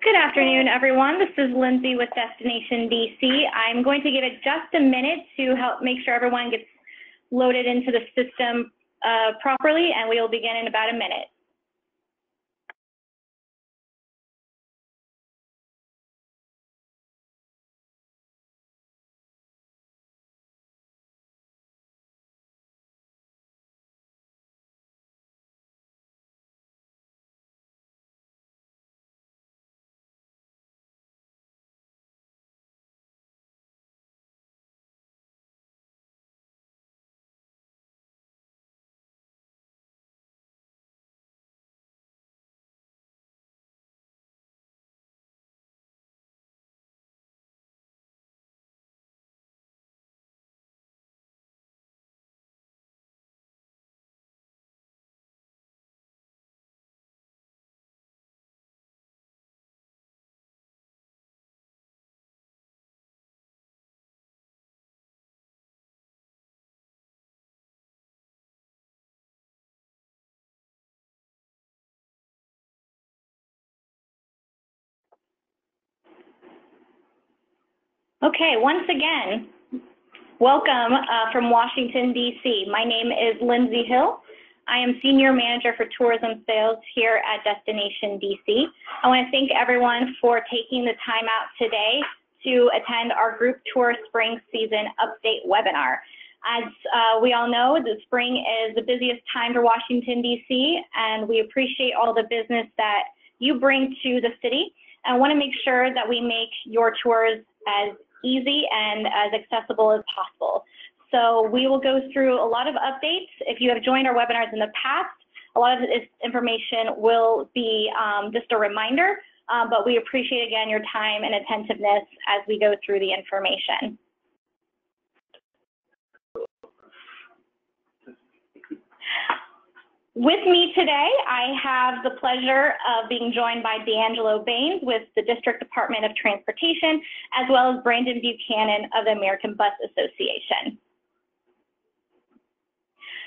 Good afternoon, everyone. This is Lindsay with Destination DC. I'm going to give it just a minute to help make sure everyone gets loaded into the system properly, and we will begin in about a minute. Okay, once again, welcome from Washington, D.C. My name is Lindsay Hill. I am Senior Manager for Tourism Sales here at Destination DC. I want to thank everyone for taking the time out today to attend our Group Tour Spring Season Update webinar. As we all know, the spring is the busiest time for Washington, D.C., and we appreciate all the business that you bring to the city. I want to make sure that we make your tours as easy and as accessible as possible. So we will go through a lot of updates. If you have joined our webinars in the past, a lot of this information will be just a reminder, but we appreciate again your time and attentiveness as we go through the information. With me today, I have the pleasure of being joined by D'Angelo Baines with the District Department of Transportation, as well as Brandon Buchanan of the American Bus Association.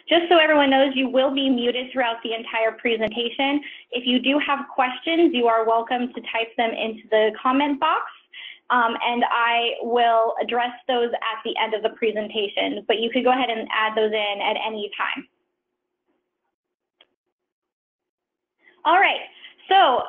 Just so everyone knows, you will be muted throughout the entire presentation. If you do have questions, you are welcome to type them into the comment box, and I will address those at the end of the presentation, but you could go ahead and add those in at any time. All right, so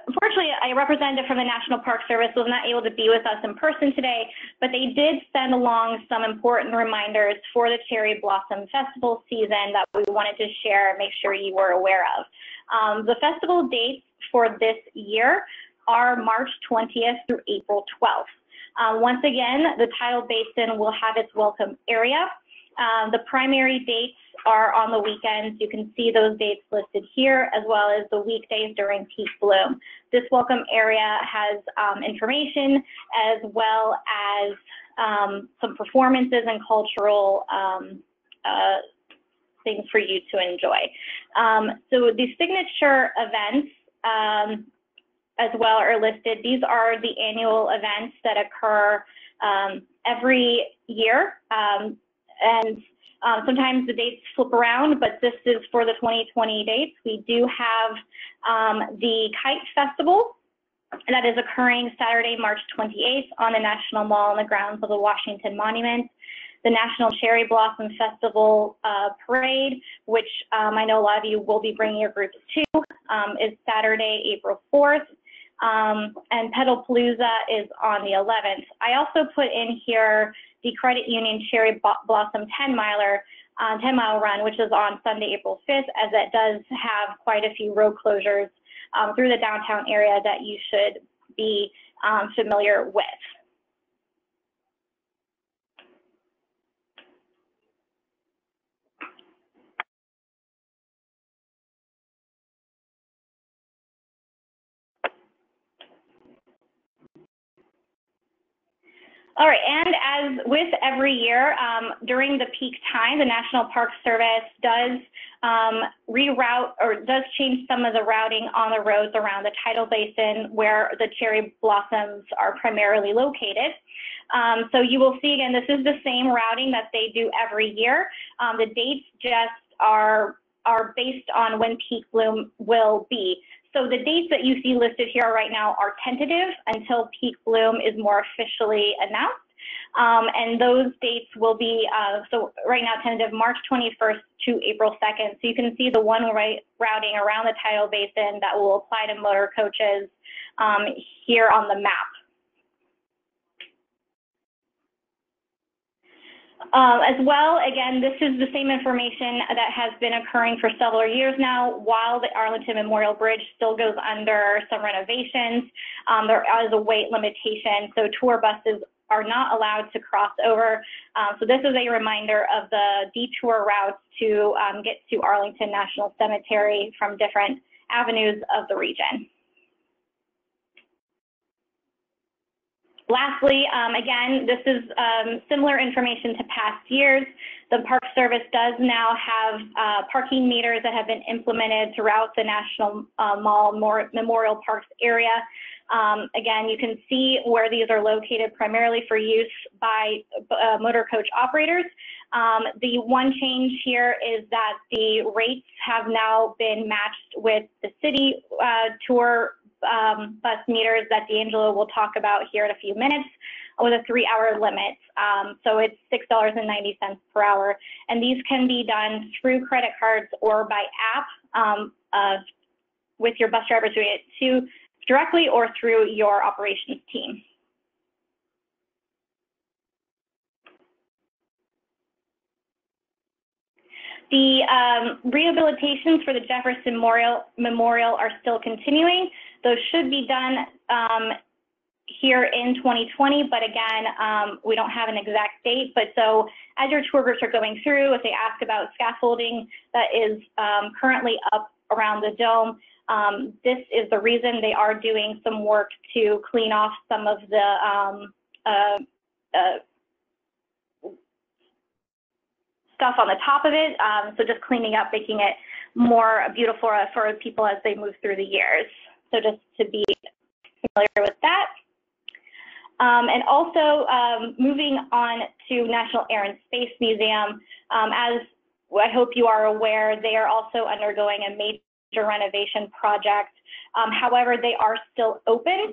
unfortunately, a representative from the National Park Service was not able to be with us in person today, but they did send along some important reminders for the Cherry Blossom Festival season that we wanted to share and make sure you were aware of. The festival dates for this year are March 20th through April 12th. Once again, the tidal basin will have its welcome area. The primary dates are on the weekends. You can see those dates listed here, as well as the weekdays during peak bloom. This welcome area has information as well as some performances and cultural things for you to enjoy. So the signature events as well are listed. These are the annual events that occur every year. And sometimes the dates flip around, but this is for the 2020 dates. We do have the Kite Festival that is occurring Saturday, March 28th on the National Mall on the grounds of the Washington Monument. The National Cherry Blossom Festival Parade, which I know a lot of you will be bringing your groups to, is Saturday, April 4th. And Pedalpalooza is on the 11th. I also put in here the Credit Union Cherry Blossom 10-mile run, which is on Sunday, April 5th, as it does have quite a few road closures through the downtown area that you should be familiar with. All right, and as with every year, during the peak time, the National Park Service does reroute or does change some of the routing on the roads around the tidal basin where the cherry blossoms are primarily located. So you will see, again, this is the same routing that they do every year. The dates just are based on when peak bloom will be. So the dates that you see listed here right now are tentative until peak bloom is more officially announced. And those dates will be, so right now tentative March 21st to April 2nd. So you can see the one-way routing around the tidal basin that will apply to motor coaches here on the map. As well, again, this is the same information that has been occurring for several years now. While the Arlington Memorial Bridge still goes under some renovations, there is a weight limitation, so tour buses are not allowed to cross over. So this is a reminder of the detour routes to get to Arlington National Cemetery from different avenues of the region. Lastly, again, this is similar information to past years. The Park Service does now have parking meters that have been implemented throughout the National Mall Memorial Parks area. Again, you can see where these are located primarily for use by motor coach operators. The one change here is that the rates have now been matched with the city tour bus meters that D'Angelo will talk about here in a few minutes, with a 3-hour limit. So it's $6.90 per hour. And these can be done through credit cards or by app with your bus drivers doing it too, directly or through your operations team. The rehabilitations for the Jefferson Memorial are still continuing. Those should be done here in 2020, but again, we don't have an exact date. But so as your tour groups are going through, if they ask about scaffolding that is currently up around the dome, this is the reason. They are doing some work to clean off some of the stuff on the top of it, so just cleaning up, making it more beautiful for people as they move through the years. So just to be familiar with that. And also moving on to National Air and Space Museum, as I hope you are aware, they are also undergoing a major renovation project. However, they are still open.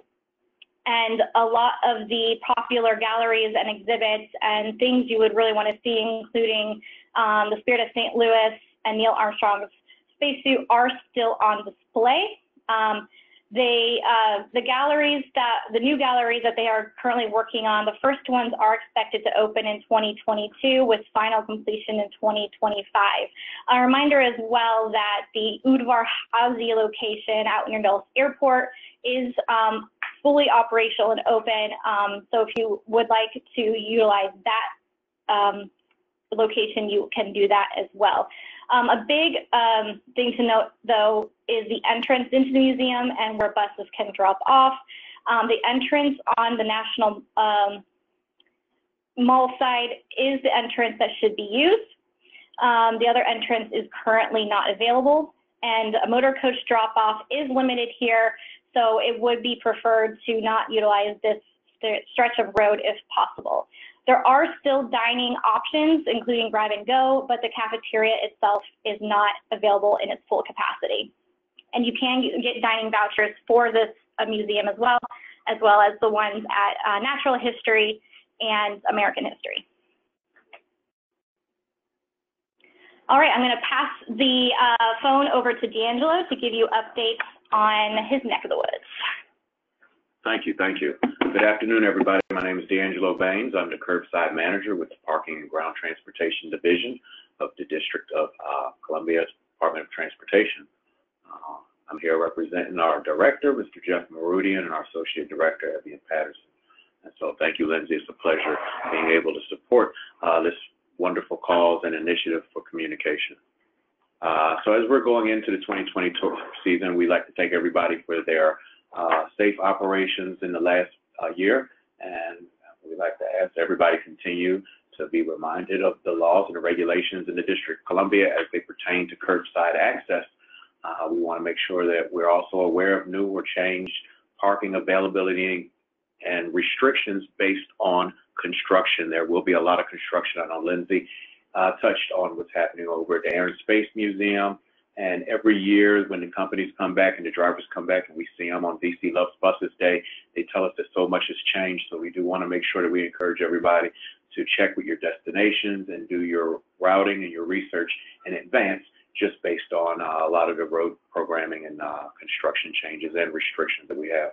And a lot of the popular galleries and exhibits and things you would really want to see, including the Spirit of St. Louis and Neil Armstrong's spacesuit, are still on display. The new galleries that they are currently working on, the first ones are expected to open in 2022 with final completion in 2025. A reminder as well that the Udvar Hazy location out near Dulles Airport is fully operational and open. So if you would like to utilize that location, you can do that as well. A big thing to note, though, is the entrance into the museum and where buses can drop off. The entrance on the National Mall side is the entrance that should be used. The other entrance is currently not available, and a motor coach drop-off is limited here, so it would be preferred to not utilize this stretch of road if possible. There are still dining options, including grab and go, but the cafeteria itself is not available in its full capacity. And you can get dining vouchers for this museum as well as the ones at Natural History and American History. All right, I'm going to pass the phone over to D'Angelo to give you updates on his neck of the woods. Thank you. Good afternoon, everybody. My name is D'Angelo Baines. I'm the curbside manager with the Parking and Ground Transportation Division of the District of Columbia Department of Transportation. I'm here representing our director, Mr. Jeff Marudian, and our associate director, Evian Patterson. And so thank you, Lindsay. It's a pleasure being able to support this wonderful cause and initiative for communication. So as we're going into the 2020 tour season, we'd like to thank everybody for their safe operations in the last year, and we'd like to ask everybody continue to be reminded of the laws and the regulations in the District of Columbia as they pertain to curbside access. We want to make sure that we're also aware of new or changed parking availability and restrictions based on construction. There will be a lot of construction. I know Lindsay touched on what's happening over at the Air and Space Museum. And every year when the companies come back and the drivers come back and we see them on DC Loves Buses Day, they tell us that so much has changed. So we do want to make sure that we encourage everybody to check with your destinations and do your routing and your research in advance, just based on a lot of the road programming and construction changes and restrictions that we have.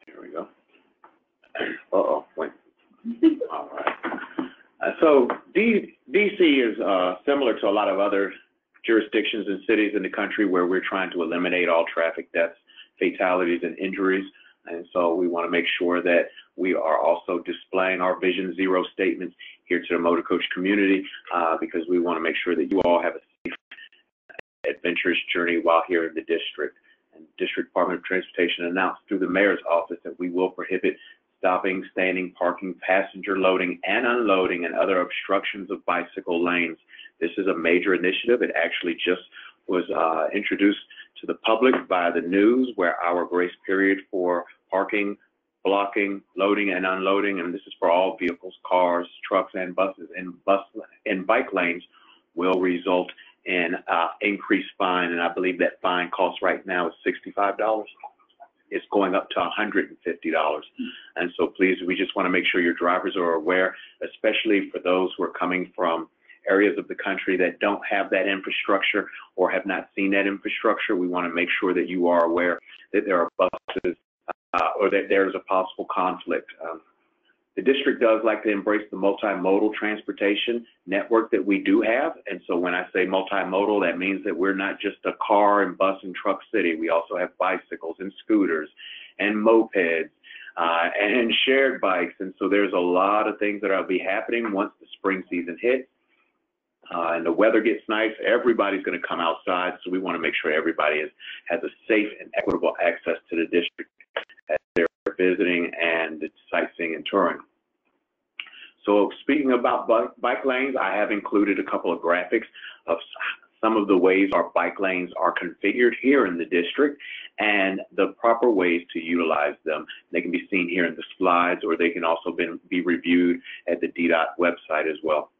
Here we go. Wait. All right. So DC is similar to a lot of other jurisdictions and cities in the country where we're trying to eliminate all traffic deaths, fatalities, and injuries. And so we want to make sure that we are also displaying our Vision Zero statements here to the motor coach community because we want to make sure that you all have a safe, adventurous journey while here in the district. And District Department of Transportation announced through the mayor's office that we will prohibit stopping, standing, parking, passenger loading and unloading, and other obstructions of bicycle lanes. This is a major initiative. It actually just was introduced to the public by the news, where our grace period for parking, blocking, loading, and unloading, and this is for all vehicles, cars, trucks, and buses, and bike lanes, will result in increased fine. And I believe that fine cost right now is $65. It's going up to $150. And so please, we just want to make sure your drivers are aware, especially for those who are coming from areas of the country that don't have that infrastructure or have not seen that infrastructure. We want to make sure that you are aware that there are buses or that there's a possible conflict. The district does like to embrace the multimodal transportation network that we do have. And so when I say multimodal, that means that we're not just a car and bus and truck city. We also have bicycles and scooters and mopeds and shared bikes. And so there's a lot of things that will be happening once the spring season hits. And the weather gets nice, everybody's going to come outside. So we want to make sure everybody has a safe and equitable access to the district as they're visiting and sightseeing and touring. So speaking about bike lanes, I have included a couple of graphics of some of the ways our bike lanes are configured here in the district and the proper ways to utilize them. They can be seen here in the slides, or they can also be reviewed at the DDOT website as well.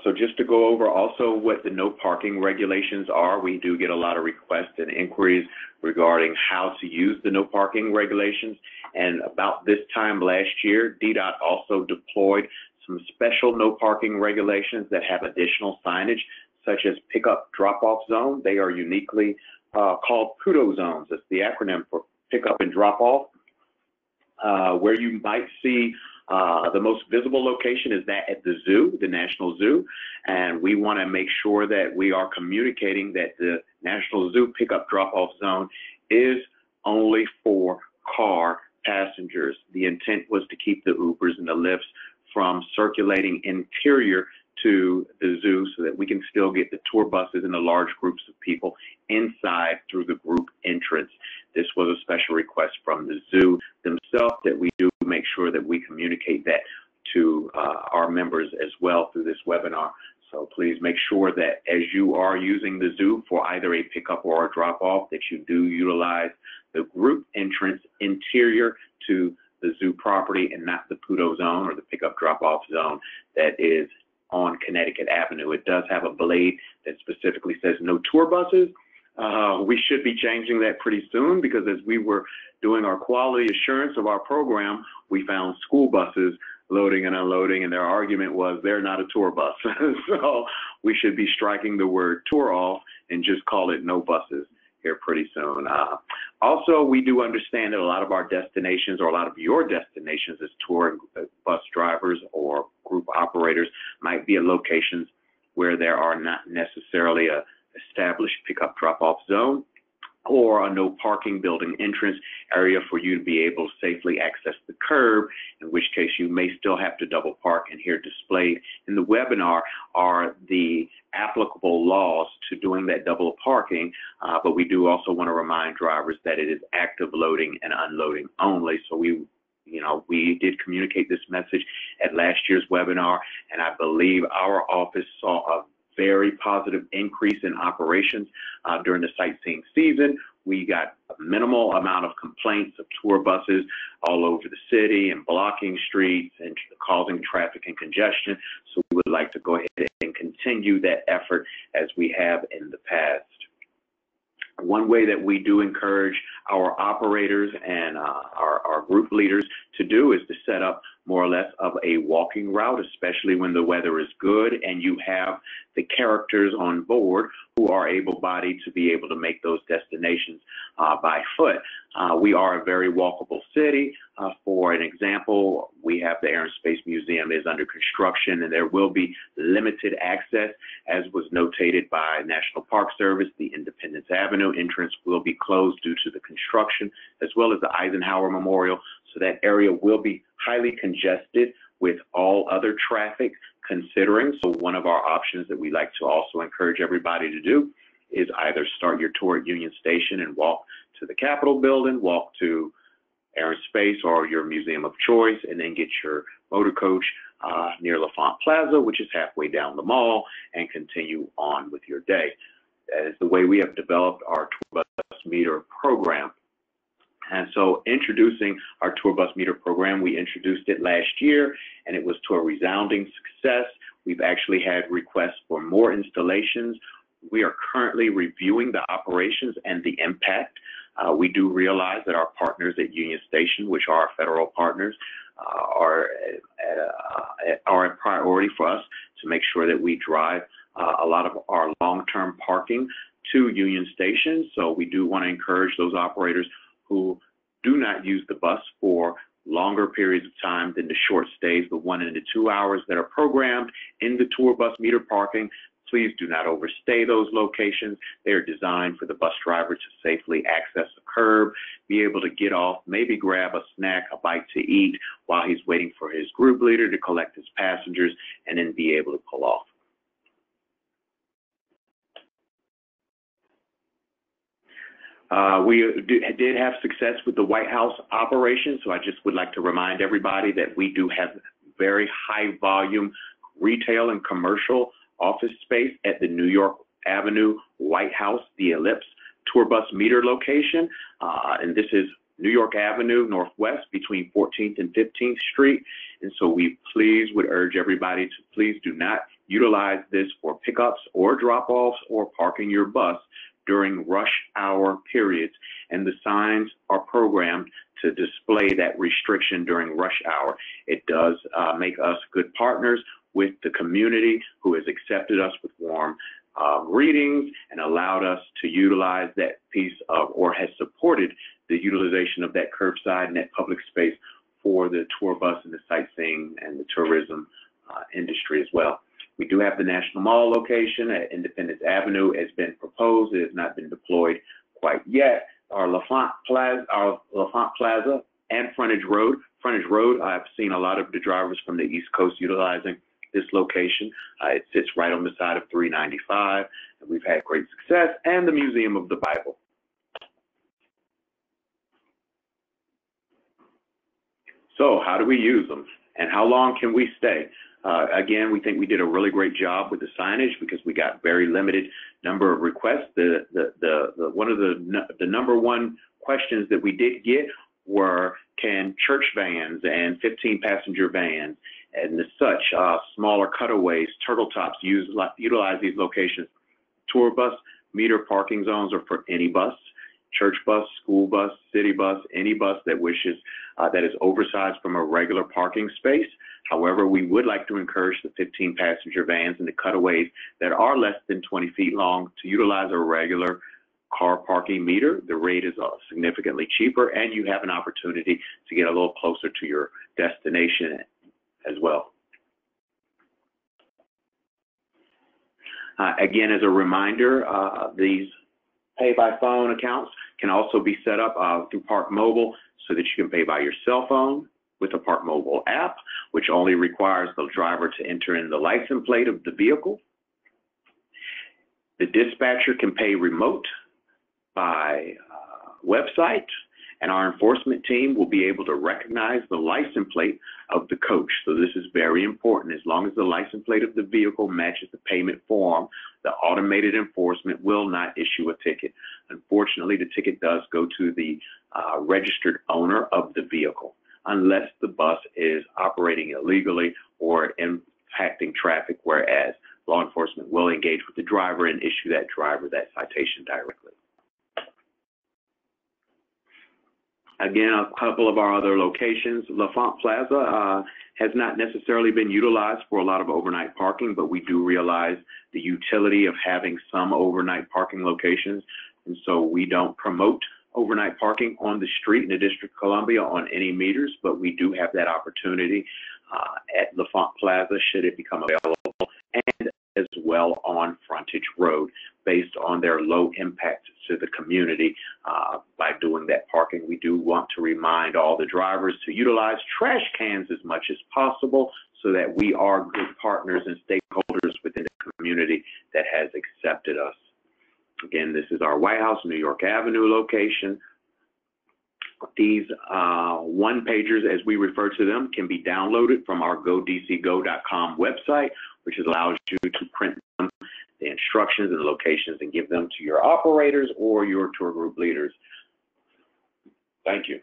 So just to go over also what the no parking regulations are, we do get a lot of requests and inquiries regarding how to use the no parking regulations. And about this time last year, DDOT also deployed some special no parking regulations that have additional signage, such as pickup drop-off zone. They are uniquely called PUDO zones. That's the acronym for pickup and drop-off, where you might see the most visible location is that at the zoo, the National Zoo, and we want to make sure that we are communicating that the National Zoo pickup drop-off zone is only for car passengers. The intent was to keep the Ubers and the Lyfts from circulating interior to the zoo so that we can still get the tour buses and the large groups of people inside through the group entrance. This was a special request from the zoo themselves that we do make sure that we communicate that to our members as well through this webinar. So please make sure that as you are using the zoo for either a pickup or a drop-off, that you do utilize the group entrance interior to the zoo property and not the PUDO zone or the pickup drop-off zone that is on Connecticut Avenue. It does have a blade that specifically says no tour buses. We should be changing that pretty soon, because as we were doing our quality assurance of our program, we found school buses loading and unloading, and their argument was they're not a tour bus. So we should be striking the word tour off and just call it no buses here pretty soon. Also, we do understand that a lot of our destinations, or a lot of your destinations as tour bus drivers or group operators, might be at locations where there are not necessarily a established pickup drop-off zone or a no parking building entrance area for you to be able to safely access the curb, in which case you may still have to double park. And here displayed in the webinar are the applicable laws to doing that double parking, but we do also want to remind drivers that it is active loading and unloading only. So we did communicate this message at last year's webinar, and I believe our office saw a very positive increase in operations during the sightseeing season, We got a minimal amount of complaints of tour buses all over the city and blocking streets and causing traffic and congestion. So we would like to go ahead and continue that effort as we have in the past. One way that we do encourage our operators and our group leaders to do is to set up more or less of a walking route, especially when the weather is good and you have the characters on board who are able-bodied to be able to make those destinations by foot. We are a very walkable city. For an example, we have the Air and Space Museum is under construction, and there will be limited access, as was notated by National Park Service. The Independence Avenue entrance will be closed due to the construction, as well as the Eisenhower Memorial. So that area will be highly congested with all other traffic considering. So one of our options that we like to also encourage everybody to do is either start your tour at Union Station and walk to the Capitol building, walk to Air and Space or your museum of choice, and then get your motor coach near L'Enfant Plaza, which is halfway down the mall, and continue on with your day. That is the way we have developed our tour bus meter program. And so introducing our tour bus meter program, we introduced it last year, and it was to a resounding success. We've actually had requests for more installations. We are currently reviewing the operations and the impact. We do realize that our partners at Union Station, which are our federal partners, are a priority for us to make sure that we drive a lot of our long-term parking to Union Station. So we do want to encourage those operators who do not use the bus for longer periods of time than the short stays, the 1 and the 2 hours that are programmed in the tour bus meter parking. Please do not overstay those locations. They are designed for the bus driver to safely access the curb, be able to get off, maybe grab a snack, a bite to eat while he's waiting for his group leader to collect his passengers, and then be able to pull off. We did have success with the White House operation, so I just would like to remind everybody that we do have very high volume retail and commercial office space at the New York Avenue White House, the Ellipse tour bus meter location. And this is New York Avenue Northwest between 14th and 15th Street. And so we would urge everybody to please do not utilize this for pickups or drop-offs or parking your bus during rush hour periods. And the signs are programmed to display that restriction during rush hour. It does make us good partners with the community who has accepted us with warm greetings and allowed us to utilize that piece of, or has supported the utilization of that curbside and that public space for the tour bus and the sightseeing and the tourism industry as well. We do have the National Mall location at Independence Avenue. It's been proposed. It has not been deployed quite yet. Our L'Enfant Plaza and Frontage Road. Frontage Road, I've seen a lot of the drivers from the East Coast utilizing this location. It sits right on the side of 395, and we've had great success, and the Museum of the Bible. So how do we use them, and how long can we stay? Again, we think we did a really great job with the signage because we got very limited number of requests. One of the number one questions that we did get were, can church vans and 15-passenger vans and the such smaller cutaways, turtle tops utilize these locations? Tour bus meter parking zones are for any bus, church bus, school bus, city bus, any bus that wishes, that is oversized from a regular parking space. However, we would like to encourage the 15-passenger vans and the cutaways that are less than 20 feet long to utilize a regular car parking meter. The rate is significantly cheaper, and you have an opportunity to get a little closer to your destination as well. Again, as a reminder, these pay-by-phone accounts can also be set up through Park Mobile so that you can pay by your cell phone with the Park Mobile app, which only requires the driver to enter in the license plate of the vehicle. The dispatcher can pay remote by website, and our enforcement team will be able to recognize the license plate of the coach. So this is very important. As long as the license plate of the vehicle matches the payment form, the automated enforcement will not issue a ticket. Unfortunately, the ticket does go to the registered owner of the vehicle, unless the bus is operating illegally or impacting traffic, whereas law enforcement will engage with the driver and issue that driver that citation directly. Again, a couple of our other locations. L'Enfant Plaza has not necessarily been utilized for a lot of overnight parking, but we do realize the utility of having some overnight parking locations. And so we don't promote overnight parking on the street in the District of Columbia on any meters, but we do have that opportunity at L'Enfant Plaza should it become available, and as well on Frontage Road, based on their low impact to the community. By doing that parking, we do want to remind all the drivers to utilize trash cans as much as possible so that we are good partners and stakeholders within the community that has accepted us. Again, this is our White House, New York Avenue location. These one-pagers, as we refer to them, can be downloaded from our godcgo.com website, which allows you to print them, the instructions and the locations, and give them to your operators or your tour group leaders. Thank you.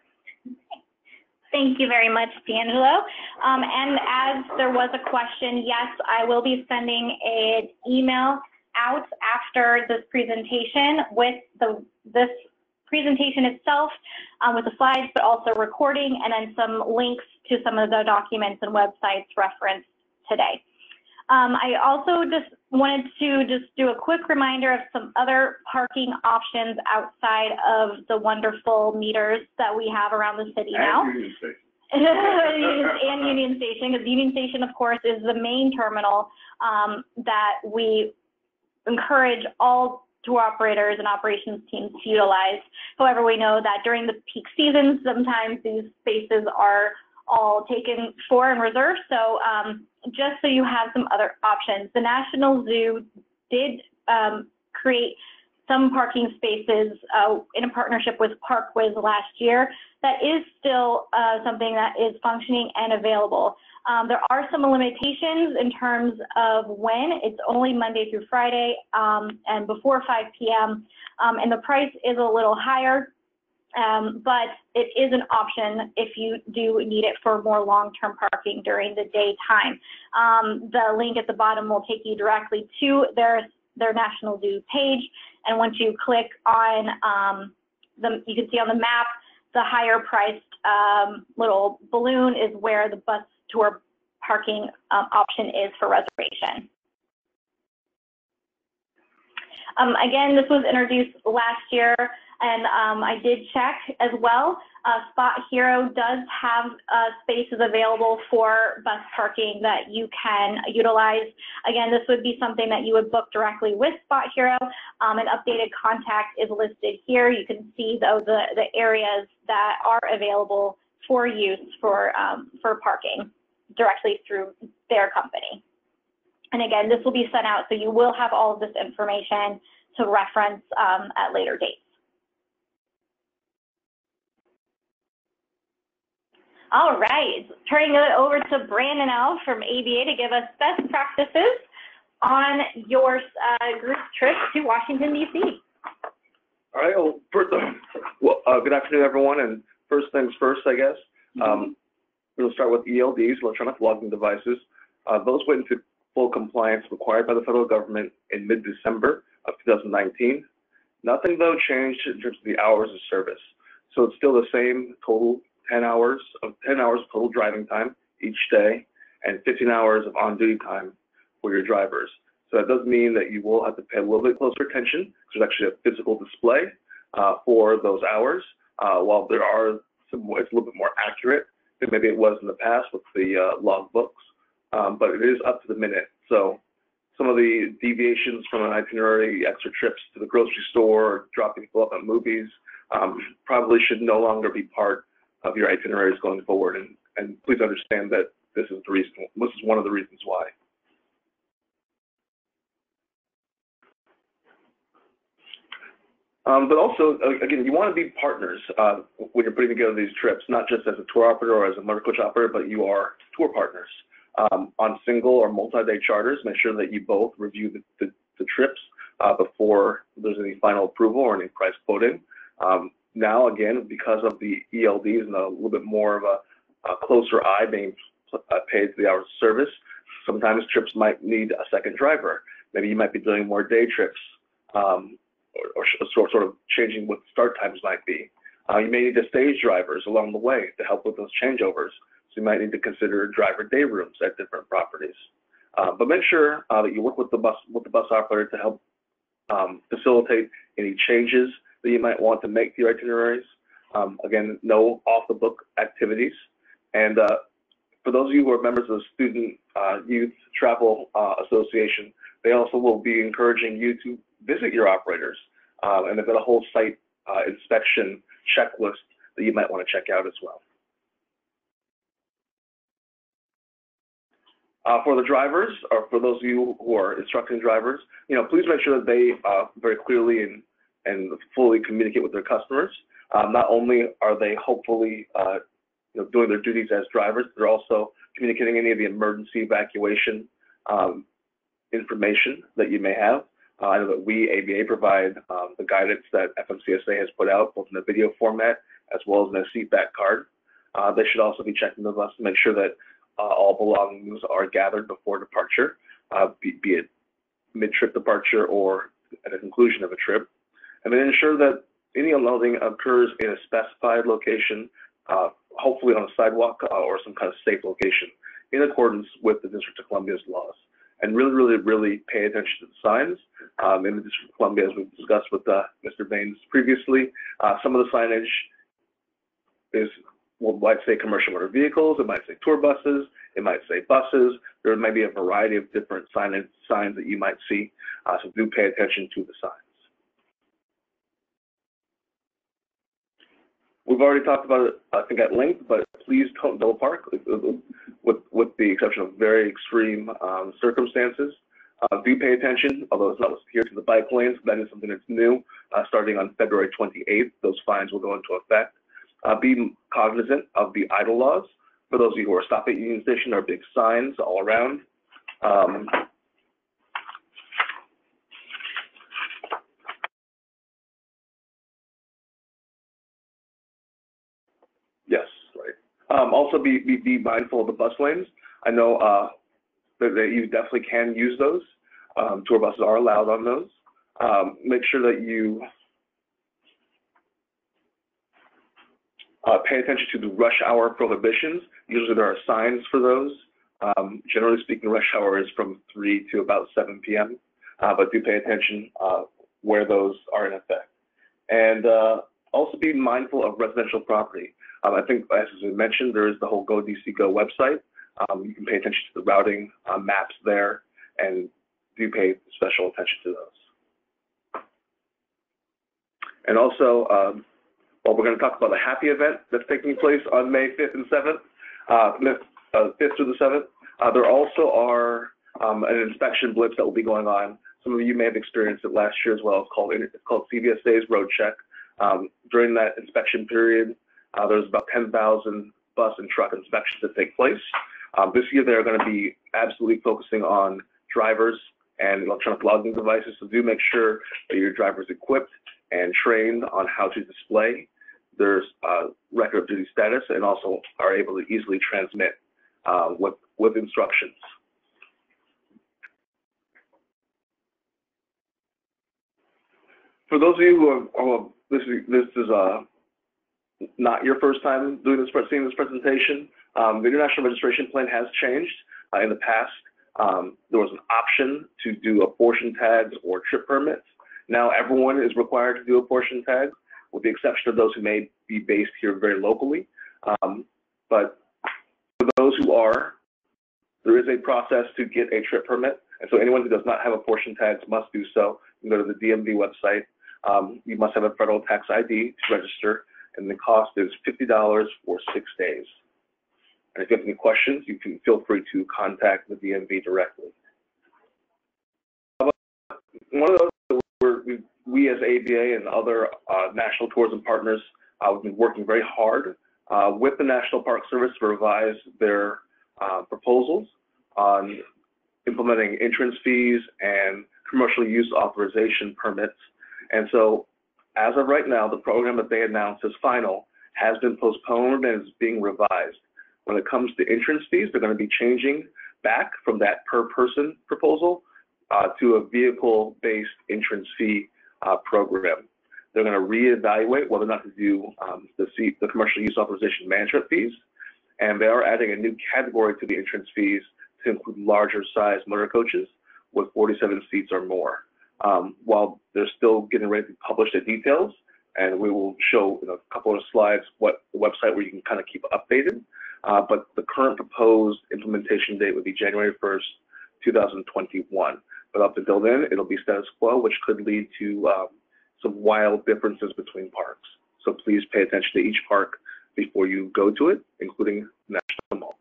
Thank you very much, D'Angelo. And as there was a question, yes, I will be sending an email out after this presentation with this presentation itself, with the slides, but also recording, and then some links to some of the documents and websites referenced today. I also just wanted to do a quick reminder of some other parking options outside of the wonderful meters that we have around the city now. Union Station. And Union Station, because Union Station, of course, is the main terminal that we encourage all tour operators and operations teams to utilize. However, we know that during the peak seasons, sometimes these spaces are all taken for and reserved. So just so you have some other options, the National Zoo did create some parking spaces in a partnership with Parkwiz last year. That is still something that is functioning and available. There are some limitations in terms of when. It's only Monday through Friday and before 5 p.m. And the price is a little higher, but it is an option if you do need it for more long-term parking during the daytime. The link at the bottom will take you directly to their National Zoo page, and once you click on you can see on the map, the higher priced little balloon is where the bus tour parking option is for reservation. Again, this was introduced last year, and I did check as well. Spot Hero does have spaces available for bus parking that you can utilize. Again, this would be something that you would book directly with Spot Hero. An updated contact is listed here. You can see though the areas that are available for use for parking directly through their company. And again, this will be sent out, so you will have all of this information to reference at later dates. All right, turning it over to Brandon L. from ABA to give us best practices on your group trip to Washington, D.C. All right, well, good afternoon, everyone, and first things first, I guess. We'll start with ELDs, electronic logging devices. Those went into full compliance required by the federal government in mid-December of 2019. Nothing, though, changed in terms of the hours of service. So it's still the same total 10 hours of total driving time each day and 15 hours of on-duty time for your drivers. So that does mean that you will have to pay a little bit closer attention. There's actually a physical display for those hours. While there are some, it's a little bit more accurate than maybe it was in the past with the log books, but it is up to the minute. So some of the deviations from an itinerary, extra trips to the grocery store, dropping people up at movies, probably should no longer be part of your itineraries going forward. And please understand that this is the reason. This is one of the reasons why. But also, again, you want to be partners when you're putting together these trips, not just as a tour operator or as a motor coach operator, but you are tour partners. On single or multi-day charters, make sure that you both review the trips before there's any final approval or any price quoting. Now, again, because of the ELDs and a little bit more of a closer eye being paid to the hours of service, sometimes trips might need a second driver. Maybe you might be doing more day trips, or sort of changing what start times might be. You may need to stage drivers along the way to help with those changeovers. So you might need to consider driver day rooms at different properties. But make sure that you work with the bus operator to help facilitate any changes that you might want to make to your itineraries. Again, no off-the-book activities. And for those of you who are members of the Student Youth Travel Association, they also will be encouraging you to visit your operators. And they've got a whole site inspection checklist that you might want to check out as well. For the drivers, or for those of you who are instructing drivers, please make sure that they very clearly and fully communicate with their customers. Not only are they hopefully doing their duties as drivers, they're also communicating any of the emergency evacuation information that you may have. I know that we, ABA, provide the guidance that FMCSA has put out, both in a video format as well as in a seat back card. They should also be checking the bus to make sure that all belongings are gathered before departure, be it mid-trip departure or at the conclusion of a trip. And then ensure that any unloading occurs in a specified location, hopefully on a sidewalk or some kind of safe location, in accordance with the District of Columbia's laws. And really pay attention to the signs. In the District of Columbia, as we've discussed with Mr. Baines previously, some of the signage might say commercial motor vehicles, it might say tour buses, it might say buses. There might be a variety of different signs that you might see, so do pay attention to the signs. We've already talked about it, I think, at length, but please don't double park, with the exception of very extreme circumstances. Do pay attention, although it's not listed here, to the bike lanes. That is something that's new. Starting on February 28th, those fines will go into effect. Be cognizant of the idle laws. For those of you who are stopping at Union Station, there are big signs all around. Yes, right. Also be mindful of the bus lanes. I know that you definitely can use those. Tour buses are allowed on those. Make sure that you pay attention to the rush hour prohibitions. Usually there are signs for those. Generally speaking, rush hour is from 3 to about 7 p.m., but do pay attention where those are in effect. And also be mindful of residential property. I think, as I mentioned, there is the whole Go DC Go website. You can pay attention to the routing maps there, and do pay special attention to those. And also, well, we're going to talk about a happy event that's taking place on May 5th and 7th, 5th through the 7th. There also are an inspection blitz that will be going on. Some of you may have experienced it last year as well. It's called CVSA's Road Check. During that inspection period, there's about 10,000 bus and truck inspections that take place. This year, they're going to be absolutely focusing on drivers and electronic logging devices. So do make sure that your driver is equipped and trained on how to display their record of duty status, and also are able to easily transmit with instructions. For those of you who are this is not your first time seeing this presentation, the International Registration Plan has changed. In the past, there was an option to do abortion tags or trip permits. Now everyone is required to do abortion tags, with the exception of those who may be based here very locally. But for those who are, there is a process to get a trip permit. And so anyone who does not have abortion tags must do so. You can go to the DMV website. You must have a federal tax ID to register, and the cost is $50 for 6 days. And if you have any questions, you can feel free to contact the DMV directly. One of those we've we as ABA and other national tourism partners, we've been working very hard with the National Park Service to revise their proposals on implementing entrance fees and commercial use authorization permits. And so as of right now, the program that they announced as final has been postponed and is being revised. When it comes to entrance fees, they're going to be changing back from that per person proposal to a vehicle-based entrance fee program. They're going to reevaluate whether or not to do the commercial use authorization management fees, and they are adding a new category to the entrance fees to include larger size motor coaches with 47 seats or more. While they're still getting ready to publish the details, and we will show in a couple of slides what the website where you can kind of keep updated. But the current proposed implementation date would be January 1st, 2021. But up until then, it'll be status quo, which could lead to some wild differences between parks. So please pay attention to each park before you go to it, including National Mall.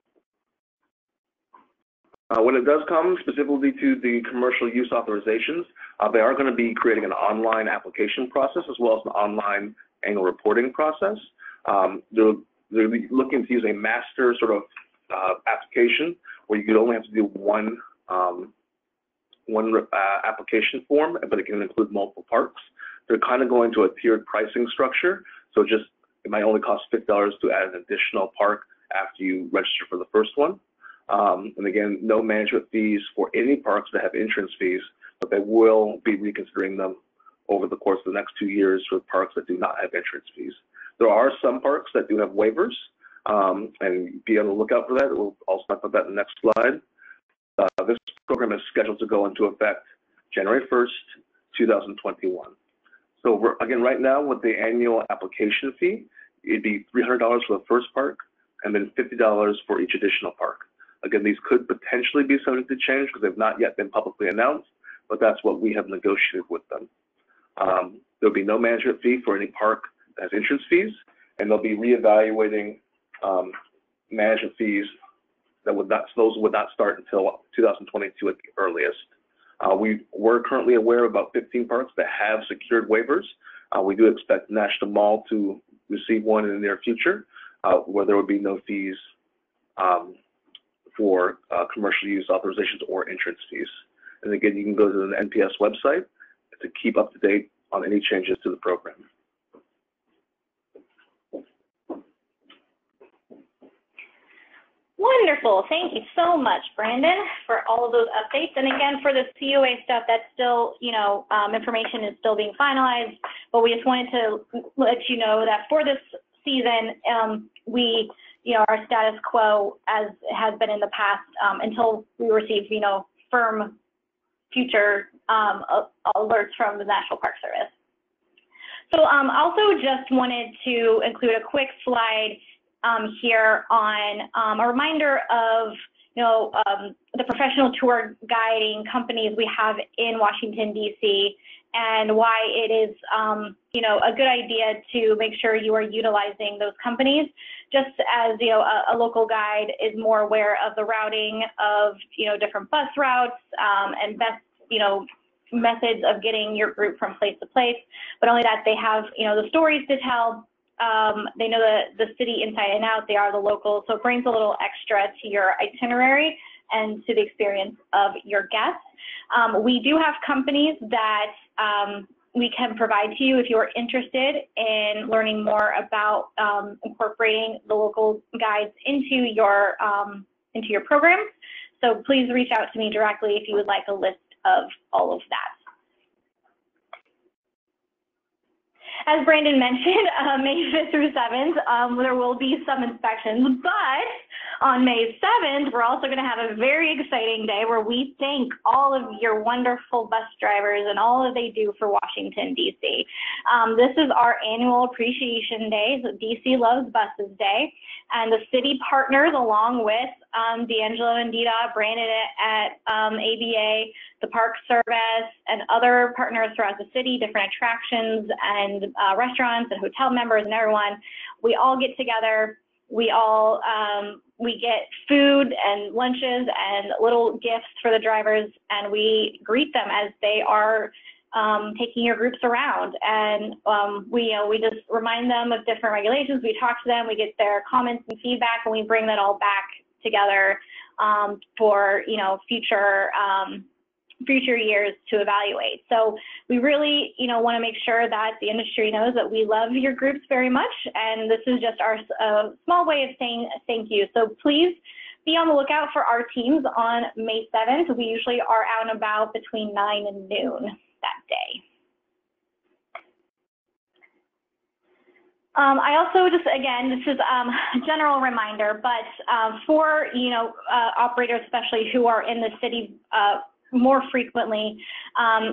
When it does come specifically to the commercial use authorizations, they are going to be creating an online application process as well as an online annual reporting process. They're looking to use a master sort of application where you could only have to do one application form, but it can include multiple parks. They're kind of going to a tiered pricing structure, so it might only cost $50 to add an additional park after you register for the first one. And again, no management fees for any parks that have entrance fees, but they will be reconsidering them over the course of the next 2 years for parks that do not have entrance fees. There are some parks that do have waivers, and be on the lookout for that. We'll also talk about that in the next slide. This program is scheduled to go into effect January 1st, 2021. So again, right now with the annual application fee, it'd be $300 for the first park and then $50 for each additional park. Again, these could potentially be subject to change because they've not yet been publicly announced, but that's what we have negotiated with them. There'll be no management fee for any park that has entrance fees, and they'll be reevaluating management fees those would not start until 2022 at the earliest. We're currently aware of about 15 parks that have secured waivers. We do expect National Mall to receive one in the near future, where there would be no fees for commercial use authorizations or entrance fees. And again, you can go to the NPS website to keep up to date on any changes to the program. Wonderful. Thank you so much, Brandon, for all of those updates. And again, for the COA stuff, that's still, information is still being finalized, but we just wanted to let you know that for this season, our status quo as has been in the past until we receive, firm future alerts from the National Park Service. So also just wanted to include a quick slide here on a reminder of the professional tour guiding companies we have in Washington, D.C., and why it is a good idea to make sure you are utilizing those companies. Just as a local guide is more aware of the routing of different bus routes and best methods of getting your group from place to place, but only that they have the stories to tell. They know the city inside and out. They are the locals, so it brings a little extra to your itinerary and to the experience of your guests. We do have companies that we can provide to you if you are interested in learning more about incorporating the local guides into your programs. So please reach out to me directly if you would like a list of all of that. As Brandon mentioned, May 5th through 7th, there will be some inspections, but on May 7th, we're also going to have a very exciting day where we thank all of your wonderful bus drivers and all that they do for Washington, D.C. This is our annual appreciation day, so D.C. Loves Buses Day, and the city partners along with D'Angelo and Dita, Brandon at ABA, the Park Service, and other partners throughout the city, different attractions and restaurants and hotel members and everyone. We all get together. We all we get food and lunches and little gifts for the drivers, and we greet them as they are taking your groups around, and we just remind them of different regulations. We talk to them, we get their comments and feedback, and we bring that all back together for future years to evaluate. So we really want to make sure that the industry knows that we love your groups very much, and this is just our small way of saying thank you. So please be on the lookout for our teams on May 7th. We usually are out and about between 9 and noon that day. I also just, again, this is a general reminder, but for, operators especially who are in the city more frequently,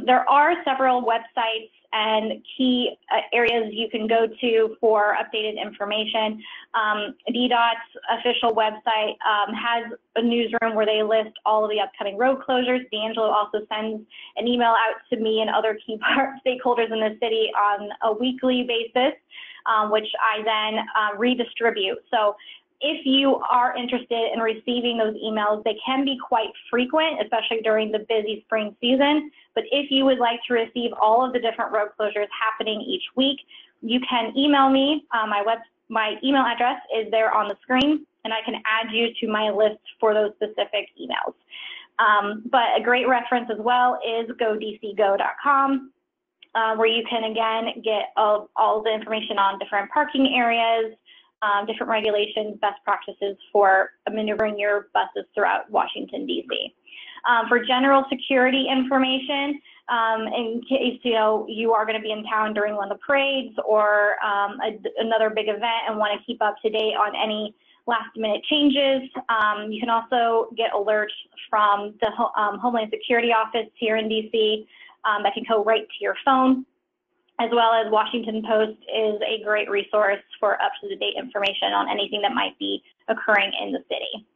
there are several websites and key areas you can go to for updated information. DDOT's official website has a newsroom where they list all of the upcoming road closures. D'Angelo also sends an email out to me and other key stakeholders in the city on a weekly basis, which I then redistribute. So if you are interested in receiving those emails, they can be quite frequent, especially during the busy spring season. But if you would like to receive all of the different road closures happening each week, you can email me. My email address is there on the screen, and I can add you to my list for those specific emails. But a great reference as well is godcgo.com, where you can, again, get all the information on different parking areas, different regulations, best practices for maneuvering your buses throughout Washington, D.C. For general security information, in case you are going to be in town during one of the parades or another big event and want to keep up to date on any last-minute changes, you can also get alerts from the Homeland Security Office here in D.C. That can go right to your phone, as well as Washington Post is a great resource for up-to-the-date information on anything that might be occurring in the city.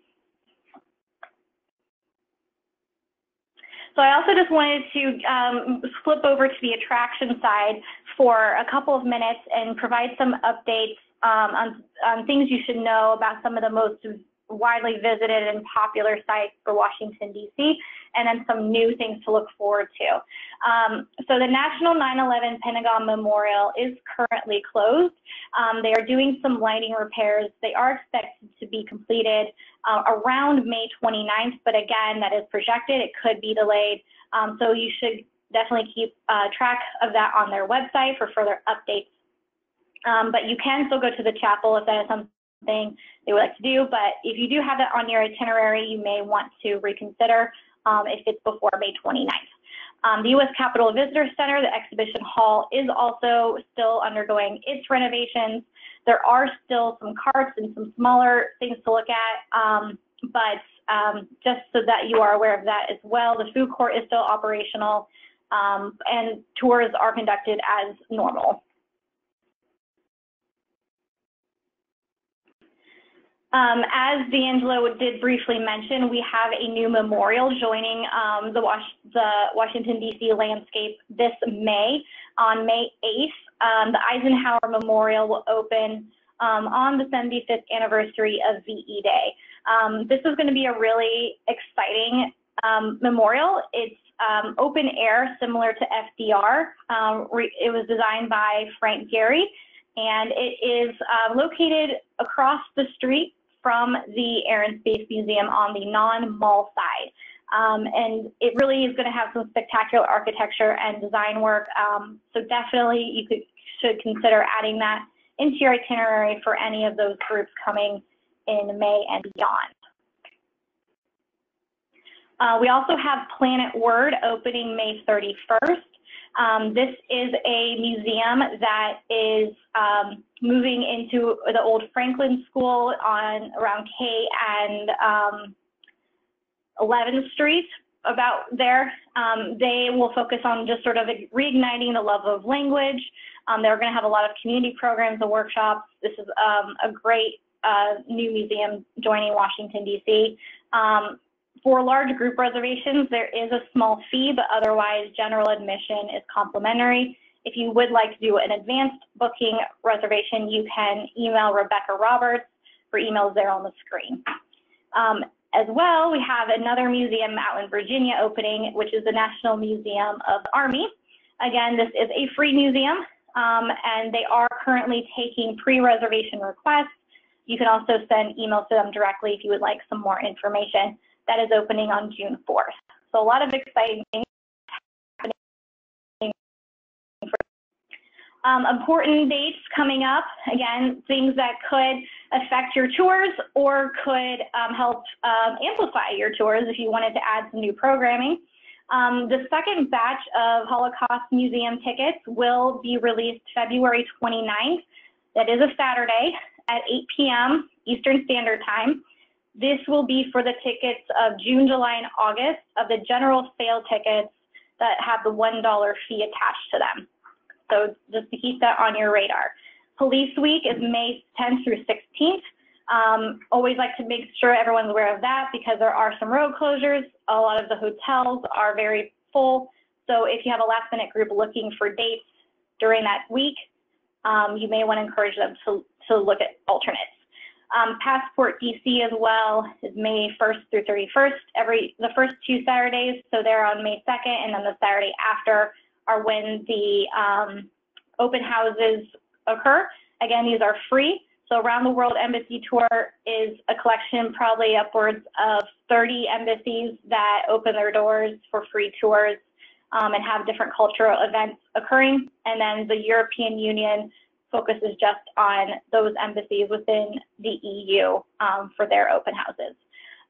So I also just wanted to flip over to the attraction side for a couple of minutes and provide some updates on things you should know about some of the most widely visited and popular sites for Washington, D.C., and then some new things to look forward to. So the National 9/11 Pentagon Memorial is currently closed. They are doing some lighting repairs. They are expected to be completed around May 29th, but again, that is projected. It could be delayed. So you should definitely keep track of that on their website for further updates. But you can still go to the chapel if that is something they would like to do. But if you do have that on your itinerary, you may want to reconsider if it's before May 29th. The U.S. Capitol Visitor Center, the exhibition hall, is also still undergoing its renovations. There are still some carts and some smaller things to look at, but just so that you are aware of that as well, the food court is still operational, and tours are conducted as normal. As D'Angelo did briefly mention, we have a new memorial joining the Washington, D.C. landscape this May. On May 8th, the Eisenhower Memorial will open on the 75th anniversary of VE Day. This is going to be a really exciting memorial. It's open air, similar to FDR. It was designed by Frank Gehry, and it is located across the street from the Air and Space Museum on the non-mall side. And it really is going to have some spectacular architecture and design work. So definitely you should consider adding that into your itinerary for any of those groups coming in May and beyond. We also have Planet Word opening May 31st. This is a museum that is moving into the old Franklin School on around K and 11th Street, about there. They will focus on just sort of reigniting the love of language. They're going to have a lot of community programs and workshops. This is a great new museum joining Washington, D.C. For large group reservations, there is a small fee, but otherwise general admission is complimentary. If you would like to do an advanced booking reservation, you can email Rebecca Roberts. Her email is there on the screen. As well, we have another museum out in Virginia opening, which is the National Museum of the Army. Again, this is a free museum, and they are currently taking pre-reservation requests. You can also send emails to them directly if you would like some more information. That is opening on June 4th. So a lot of exciting things happening. Important dates coming up, again, things that could affect your tours or could help amplify your tours if you wanted to add some new programming. The second batch of Holocaust Museum tickets will be released February 29th. That is a Saturday at 8 p.m. Eastern Standard Time. This will be for the tickets of June, July, and August of the general sale tickets that have the $1 fee attached to them. So just to keep that on your radar. Police Week is May 10th through 16th. Always like to make sure everyone's aware of that because there are some road closures. A lot of the hotels are very full. So if you have a last minute group looking for dates during that week, you may want to encourage them to look at alternates. Passport DC as well is May 1st through 31st, the first 2 Saturdays. So they're on May 2nd, and then the Saturday after are when the open houses occur. Again, these are free. So Around the World Embassy Tour is a collection, probably upwards of 30 embassies that open their doors for free tours and have different cultural events occurring. And then the European Union focuses just on those embassies within the EU for their open houses.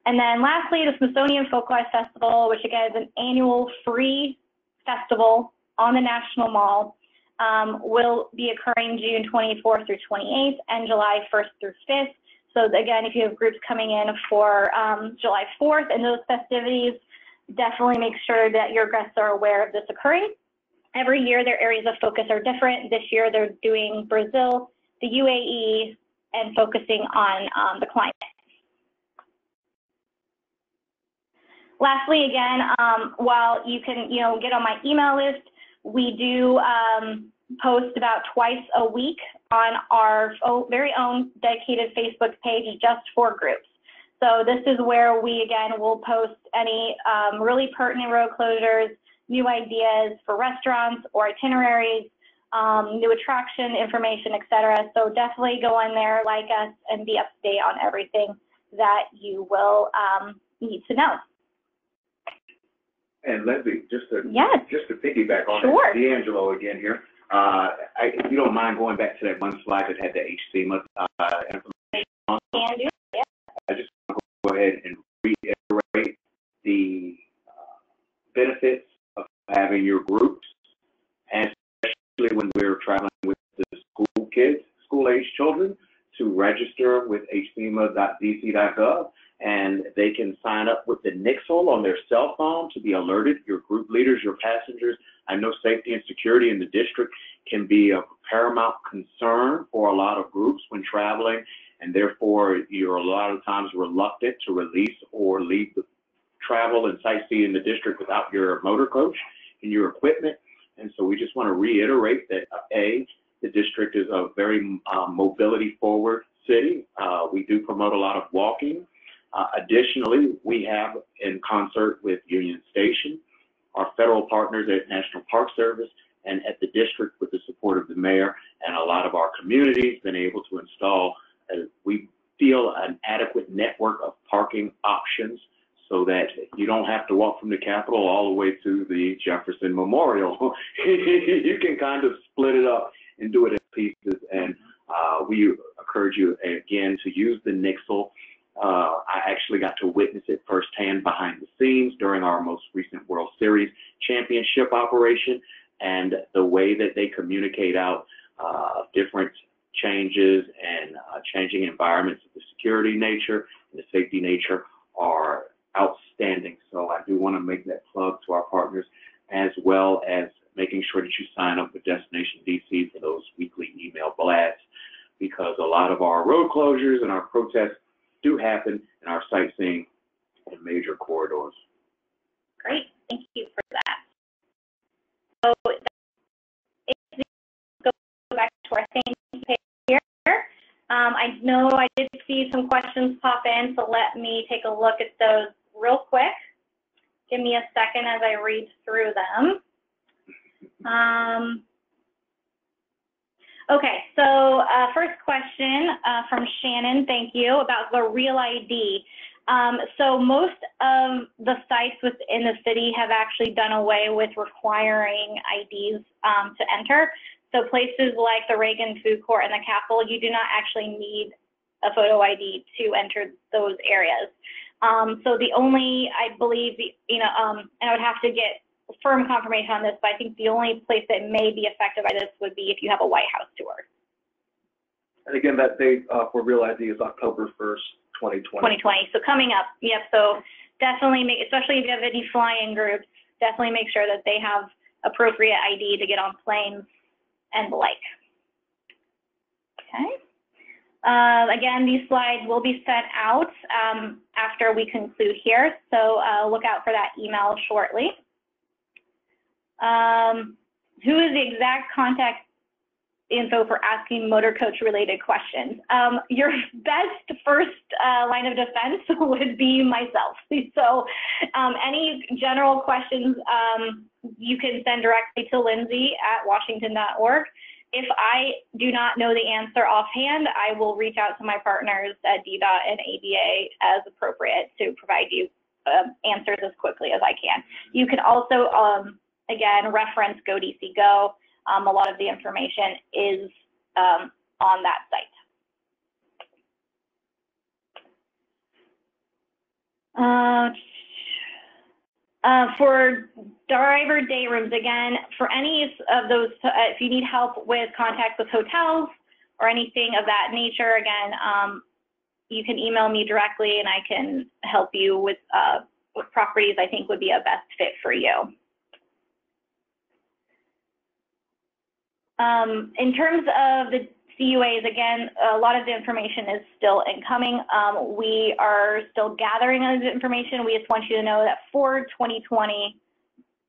And then lastly, the Smithsonian Folklife Festival, which again is an annual free festival on the National Mall, will be occurring June 24th through 28th and July 1st through 5th. So again, if you have groups coming in for July 4th and those festivities, definitely make sure that your guests are aware of this occurring. Every year, their areas of focus are different. This year, they're doing Brazil, the UAE, and focusing on the climate. Lastly, again, while you can get on my email list, we do post about twice a week on our very own dedicated Facebook page just for groups. So this is where we, again, will post any really pertinent road closures, new ideas for restaurants or itineraries, new attraction information, etc. So definitely go in there, like us, and be up to date on everything that you will need to know. And Leslie, just to piggyback on Sure. that, D'Angelo again here. If you don't mind going back to that one slide that had the HCMA information on. Can do. Yeah. I just want to go ahead and reiterate the benefits of having your groups, and especially when we're traveling with the school kids, school-age children, to register with hcma.dc.gov, and they can sign up with the Nixle on their cell phone to be alerted. Your group leaders, your passengers. I know safety and security in the district can be of paramount concern for a lot of groups when traveling, and therefore you're a lot of times reluctant to release or leave the travel and sightsee in the district without your motor coach and your equipment. And so we just want to reiterate that the district is a very mobility forward city. We do promote a lot of walking. Additionally, we have, in concert with Union Station, our federal partners at National Park Service, and at the district with the support of the mayor and a lot of our communities, been able to install, we feel, an adequate network of parking options so that you don't have to walk from the Capitol all the way to the Jefferson Memorial. You can kind of split it up and do it in pieces, and we encourage you again to use the Nixle. I actually got to witness it firsthand behind the scenes during our most recent World Series championship operation, and the way that they communicate out different changes and changing environments of the security nature and the safety nature are outstanding. So I do want to make that plug to our partners, as well as making sure that you sign up with Destination DC for those weekly email blasts, because a lot of our road closures and our protests do happen in our sightseeing in major corridors. Great, thank you for that. So if we go back to our same page here, I know I did see some questions pop in, so let me take a look at those real quick. Give me a second as I read through them. Okay, so first question from Shannon, thank you, about the Real ID. So most of the sites within the city have actually done away with requiring IDs to enter. So places like the Reagan Food Court and the Capitol, you do not actually need a photo ID to enter those areas. So the only, I believe, and I would have to get firm confirmation on this, but I think the only place that may be affected by this would be if you have a White House tour. And again, that date for Real ID is October 1st, 2020. 2020, so coming up, yep, so definitely make, especially if you have any fly-in groups, definitely make sure that they have appropriate ID to get on planes and the like. Okay. Again, these slides will be sent out after we conclude here, so look out for that email shortly. Who is the exact contact info for asking motor coach related questions? Your best first line of defense would be myself. So any general questions you can send directly to Lindsay at washington.org. If I do not know the answer offhand, I will reach out to my partners at DDOT and ABA as appropriate to provide you answers as quickly as I can. You can also, again, reference Go DC Go. A lot of the information is on that site. For driver day rooms, again, for any of those, if you need help with contacts with hotels or anything of that nature, again, you can email me directly and I can help you with properties I think would be a best fit for you. In terms of the CUAs, again, a lot of the information is still incoming. We are still gathering this information. We just want you to know that for 2020,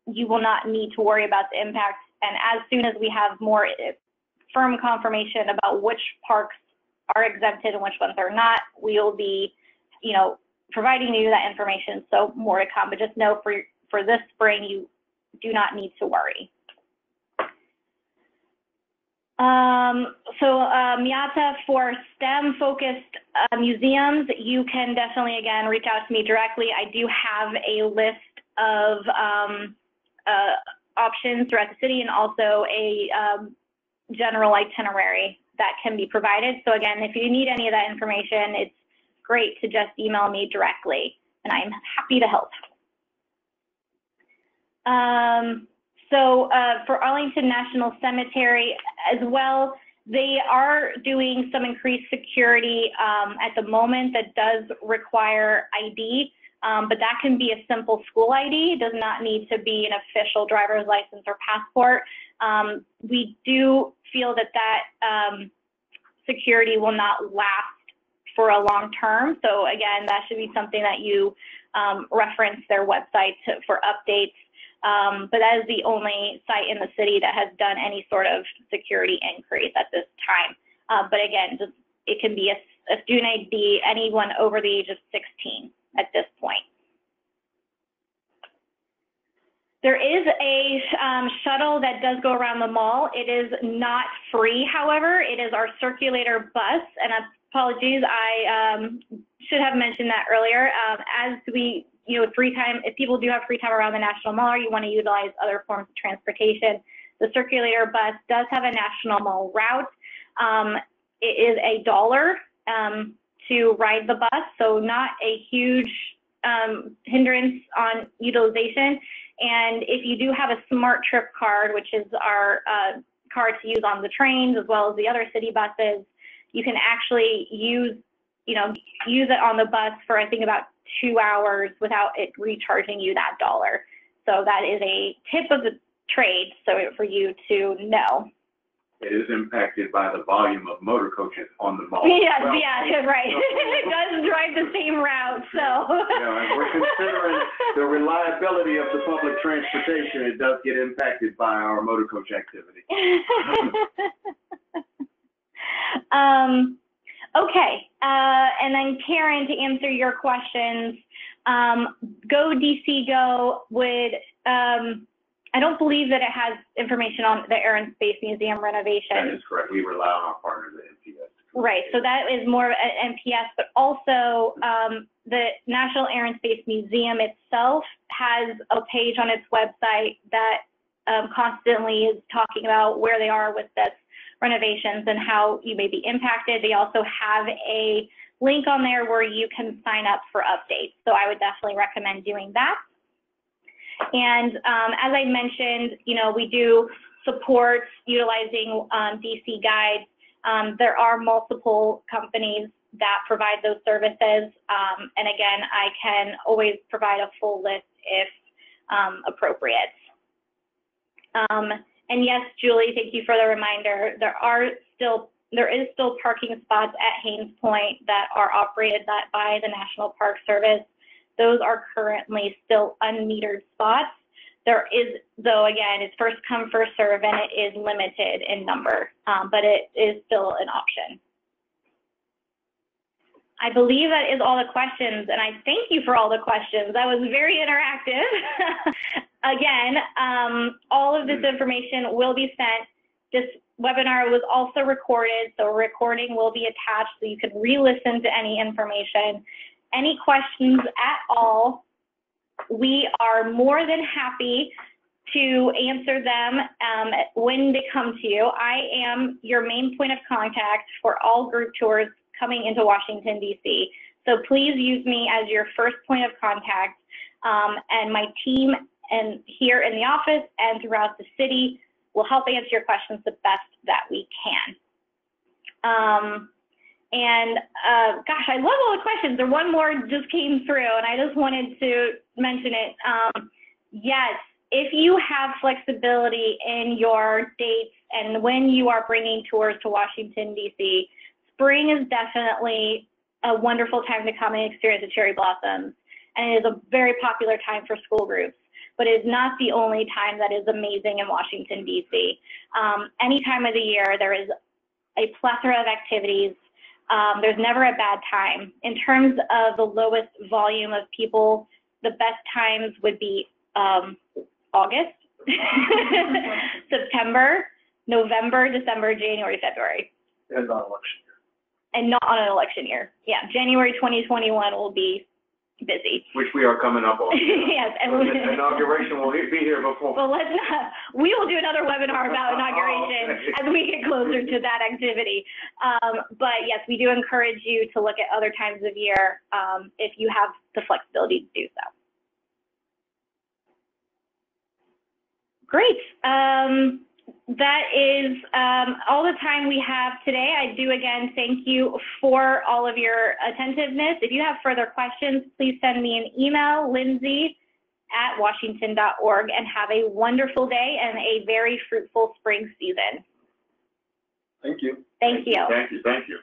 you will not need to worry about the impact. And as soon as we have more firm confirmation about which parks are exempted and which ones are not, we will be, providing you that information. So more to come, but just know for this spring, you do not need to worry. Miata, for STEM-focused museums, you can definitely, again, reach out to me directly. I do have a list of options throughout the city and also a general itinerary that can be provided. So again, if you need any of that information, it's great to just email me directly, and I'm happy to help. For Arlington National Cemetery as well, they are doing some increased security at the moment that does require ID, but that can be a simple school ID. It does not need to be an official driver's license or passport. We do feel that security will not last for a long term. So again, that should be something that you reference their website for updates. But that is the only site in the city that has done any sort of security increase at this time. But again, it can be a student ID, anyone over the age of 16 at this point. There is a shuttle that does go around the mall. It is not free, however. It is our circulator bus, and apologies, I should have mentioned that earlier. As we free time, if people do have free time around the National Mall or you want to utilize other forms of transportation, the circulator bus does have a National Mall route. It is $1 to ride the bus, so not a huge hindrance on utilization. And if you do have a Smart Trip card, which is our card to use on the trains as well as the other city buses, you can actually use it on the bus for, I think, about 2 hours without it recharging you that $1. So that is a tip of the trade, so for you to know. It is impacted by the volume of motor coaches on the mall. Yes, well, yeah, right. It does drive the same route, so. As we're considering the reliability of the public transportation, it does get impacted by our motor coach activity. Okay, and then Karen, to answer your questions, Go DC Go would I don't believe that it has information on the Air and Space Museum renovation. That is correct. We rely on our partners at NPS. Right, so that is more at NPS, but also the National Air and Space Museum itself has a page on its website that constantly is talking about where they are with this renovations and how you may be impacted. They also have a link on there where you can sign up for updates. So I would definitely recommend doing that. And as I mentioned, you know, we do support utilizing DC Guides. There are multiple companies that provide those services. And again, I can always provide a full list if appropriate. And yes, Julie, thank you for the reminder. There is still parking spots at Haynes Point that are operated by the National Park Service. Those are currently still unmetered spots. There is, though, again, it's first come, first serve, and it is limited in number, but it is still an option. I believe that is all the questions, and I thank you for all the questions. That was very interactive. Again, all of this information will be sent. This webinar was also recorded, so a recording will be attached so you can re-listen to any information. Any questions at all, we are more than happy to answer them when they come to you. I am your main point of contact for all group tours coming into Washington, D.C. So please use me as your first point of contact, and my team and here in the office and throughout the city will help answer your questions the best that we can. Gosh, I love all the questions. There one more just came through, and I just wanted to mention it. Yes, if you have flexibility in your dates and when you are bringing tours to Washington, D.C., spring is definitely a wonderful time to come and experience the cherry blossoms, and it is a very popular time for school groups. But it is not the only time that is amazing in Washington, D.C. Any time of the year, there is a plethora of activities. There's never a bad time. In terms of the lowest volume of people, the best times would be August, September, November, December, January, February. And on election year. And not on an election year. Yeah, January 2021 will be busy. Which we are coming up on. Yes. And the inauguration will be here before. Well, let's not. We will do another webinar about inauguration as we get closer to that activity. But yes, we do encourage you to look at other times of year if you have the flexibility to do so. Great. That is all the time we have today. I do again thank you for all of your attentiveness. If you have further questions, please send me an email, lindsay@washington.org, and have a wonderful day and a very fruitful spring season. Thank you. Thank you. Thank you. Thank you.